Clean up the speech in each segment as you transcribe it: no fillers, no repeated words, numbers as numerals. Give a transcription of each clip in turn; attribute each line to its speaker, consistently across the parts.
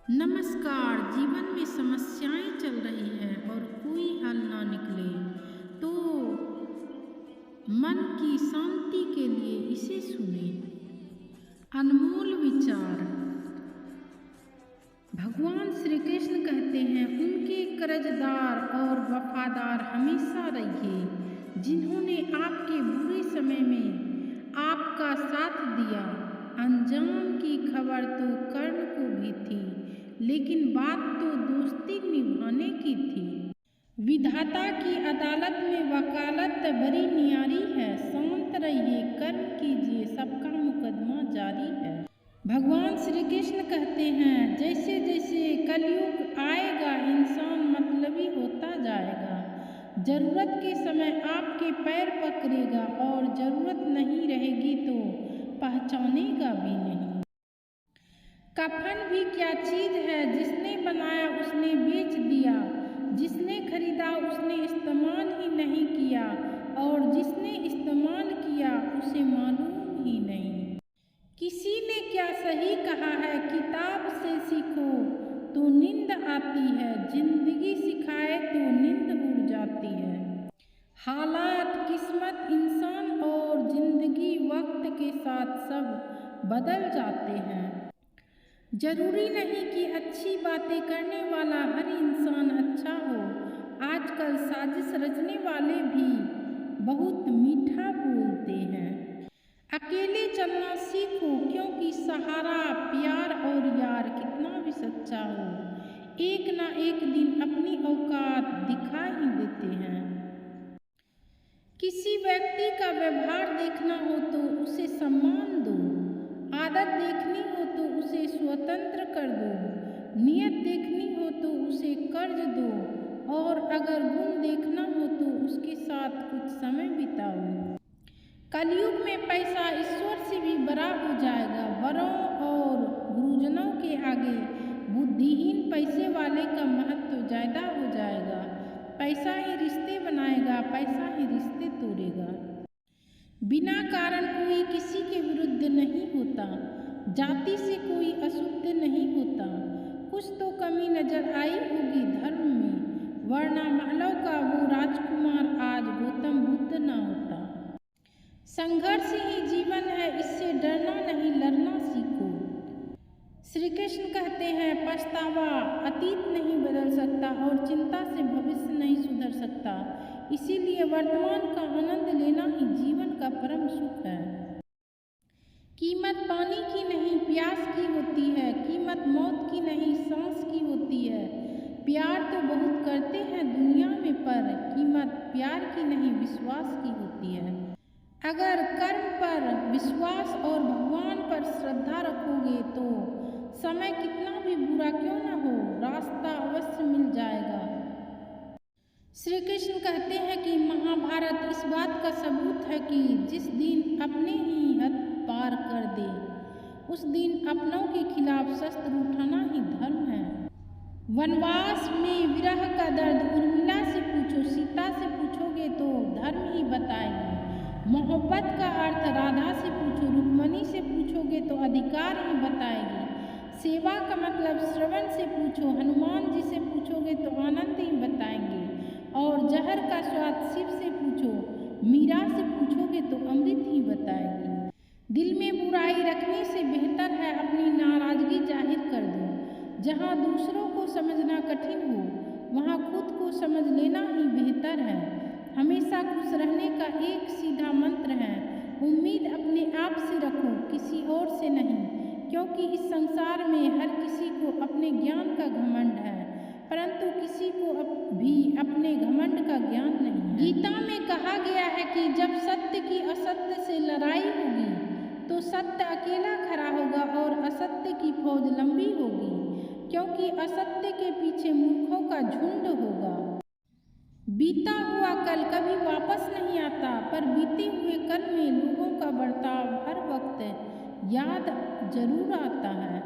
Speaker 1: नमस्कार। जीवन में समस्याएं चल रही है और कोई हल ना निकले तो मन की शांति के लिए इसे सुने। अनमोल विचार। भगवान श्री कृष्ण कहते हैं, उनके कर्जदार और वफादार हमेशा रहिए जिन्होंने आपके बुरे समय में आपका साथ दिया। अंजाम की खबर तो कर्ण को भी थी, लेकिन बात तो दोस्ती निभाने की थी। विधाता की अदालत में वकालत बड़ी न्यारी है। शांत रहिए, कर्म कीजिए, सबका मुकदमा जारी है। भगवान श्री कृष्ण कहते हैं, जैसे जैसे कलयुग आएगा इंसान मतलबी होता जाएगा। जरूरत के समय आपके पैर पकड़ेगा और जरूरत नहीं रहेगी तो पहचानेगा भी नहीं। कफन भी क्या चीज है, जिसने बनाया उसने बेच दिया, जिसने खरीदा उसने इस्तेमाल ही नहीं किया और जिसने इस्तेमाल किया उसे मालूम ही नहीं। किसी ने क्या सही कहा है, किताब से सीखो तो नींद आती है, जिंदगी सिखाए तो नींद उड़ जाती है। हालात, किस्मत, इंसान और जिंदगी वक्त के साथ सब बदल जाते हैं। जरूरी नहीं कि अच्छी बातें करने वाला हर इंसान अच्छा हो। आजकल साजिश रचने वाले भी बहुत मीठा बोलते हैं। अकेले चलना सीखो, क्योंकि सहारा, प्यार और यार कितना भी सच्चा हो, एक ना एक दिन अपनी औकात दिखा ही देते हैं। किसी व्यक्ति का व्यवहार देखना हो तो उसे सम्मान दो, आदत देखनी हो तो उसे स्वतंत्र कर दो, नियत देखनी हो तो उसे कर्ज दो और अगर गुण देखना हो तो उसके साथ कुछ समय बिताओ। कलयुग में पैसा ईश्वर से भी बड़ा हो जाएगा। बड़ों और गुरुजनों के आगे बुद्धिहीन पैसे वाले का महत्व ज्यादा हो जाएगा। पैसा ही रिश्ते बनाएगा, पैसा ही रिश्ते तोड़ेगा। बिना कारण कोई किसी के विरुद्ध नहीं होता, जाति से कोई अशुद्ध नहीं होता। कुछ तो कमी नजर आई होगी धर्म में, वरना महलों का वो राजकुमार आज गौतम बुद्ध ना होता। संघर्ष ही जीवन है, इससे डरना नहीं लड़ना सीखो। श्री कृष्ण कहते हैं, पछतावा अतीत नहीं बदल सकता और चिंता से भविष्य नहीं सुधर सकता। इसीलिए वर्तमान का आनंद लेना ही जीवन का परम सुख है। कीमत पानी की नहीं प्यास की होती है, कीमत मौत की नहीं सांस की होती है। प्यार तो बहुत करते हैं दुनिया में, पर कीमत प्यार की नहीं विश्वास की होती है। अगर कर्म पर विश्वास और भगवान पर श्रद्धा रखोगे तो समय कितना भी बुरा क्यों न हो, रास्ता अवश्य मिल जाएगा। श्री कृष्ण कहते हैं कि महाभारत इस बात का सबूत है कि जिस दिन अपने ही हद पार कर दे, उस दिन अपनों के खिलाफ शस्त्र उठाना ही धर्म है। वनवास में विरह का दर्द उर्मिला से पूछो, सीता से पूछोगे तो धर्म ही बताएगी। मोहब्बत का अर्थ राधा से पूछो, रुक्मणी से पूछोगे तो अधिकार ही बताएगी। सेवा का मतलब श्रवण से पूछो, हनुमान जी से पूछोगे तो आनंद ही बताएंगे। और जहर का स्वाद शिव से पूछो, मीरा से पूछोगे तो अमृत ही बताएगी। दिल में बुराई रखने से बेहतर है अपनी नाराजगी जाहिर कर दो। जहाँ दूसरों को समझना कठिन हो, वहाँ खुद को समझ लेना ही बेहतर है। हमेशा खुश रहने का एक सीधा मंत्र है, उम्मीद अपने आप से रखो, किसी और से नहीं। क्योंकि इस संसार में हर किसी को अपने ज्ञान का घमंड है, परंतु किसी को भी अपने घमंड का ज्ञान नहीं है। गीता में कहा गया है कि जब सत्य की असत्य से लड़ाई होगी तो सत्य अकेला खड़ा होगा और असत्य की फौज लंबी होगी, क्योंकि असत्य के पीछे मूर्खों का झुंड होगा। बीता हुआ कल कभी वापस नहीं आता, पर बीते हुए कल में लोगों का बर्ताव हर वक्त याद जरूर आता है।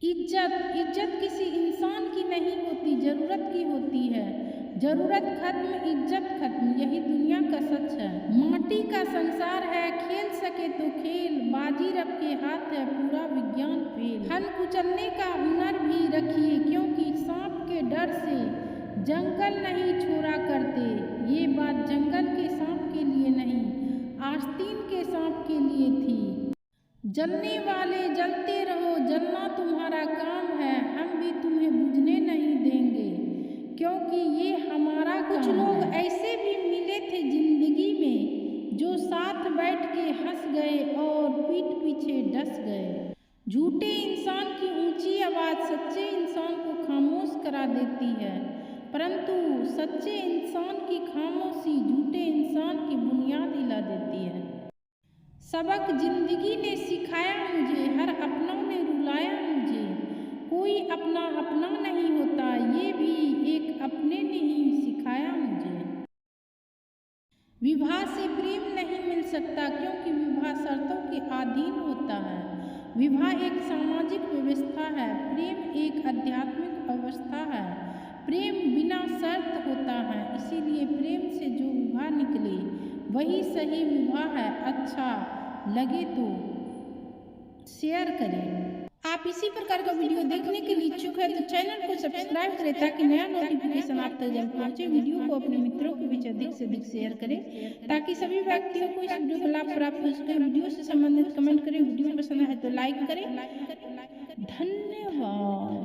Speaker 1: इज्जत किसी इंसान की नहीं होती, जरूरत की होती है। जरूरत खत्म, इज्जत खत्म, यही दुनिया का सच है। माटी का संसार है, खेल सके तो खेल, बाजी रब के हाथ है, पूरा विज्ञान फेल। हल कुचलने का हुनर भी रखिए जलने वाले जलते रहो, जलना तुम्हारा काम है, हम भी तुम्हें बुझने नहीं देंगे, क्योंकि ये हमारा काम है। कुछ लोग ऐसे भी मिले थे जिंदगी में, जो साथ बैठ के हंस गए और पीठ पीछे डस गए। झूठे इंसान की ऊंची आवाज़ सच्चे इंसान को खामोश करा देती है, परंतु सच्चे इंसान की खामोशी झूठे इंसान की बुनियाद हिला देती है। सबक जिंदगी ने सिखाया मुझे, हर अपनों ने रुलाया मुझे, कोई अपना अपना नहीं होता, ये भी एक अपने ने ही सिखाया मुझे। विवाह से प्रेम नहीं मिल सकता, क्योंकि विवाह शर्तों के अधीन होता है। विवाह एक सामाजिक व्यवस्था है, प्रेम एक आध्यात्मिक अवस्था है। प्रेम बिना शर्त होता है, इसीलिए प्रेम से जो विवाह निकले वही सही विवाह है। अच्छा लगे तो शेयर करें। आप इसी प्रकार का वीडियो देखने के लिए इच्छुक है तो चैनल को सब्सक्राइब करें, ताकि नया नोटिफिकेशन आप तक जल्द पहुंचे। वीडियो को अपने मित्रों के बीच अधिक से अधिक शेयर करें, ताकि सभी व्यक्तियों को इस वीडियो का लाभ प्राप्त हो सके। वीडियो से संबंधित कमेंट करें, वीडियो पसंद है तो लाइक करें। धन्यवाद।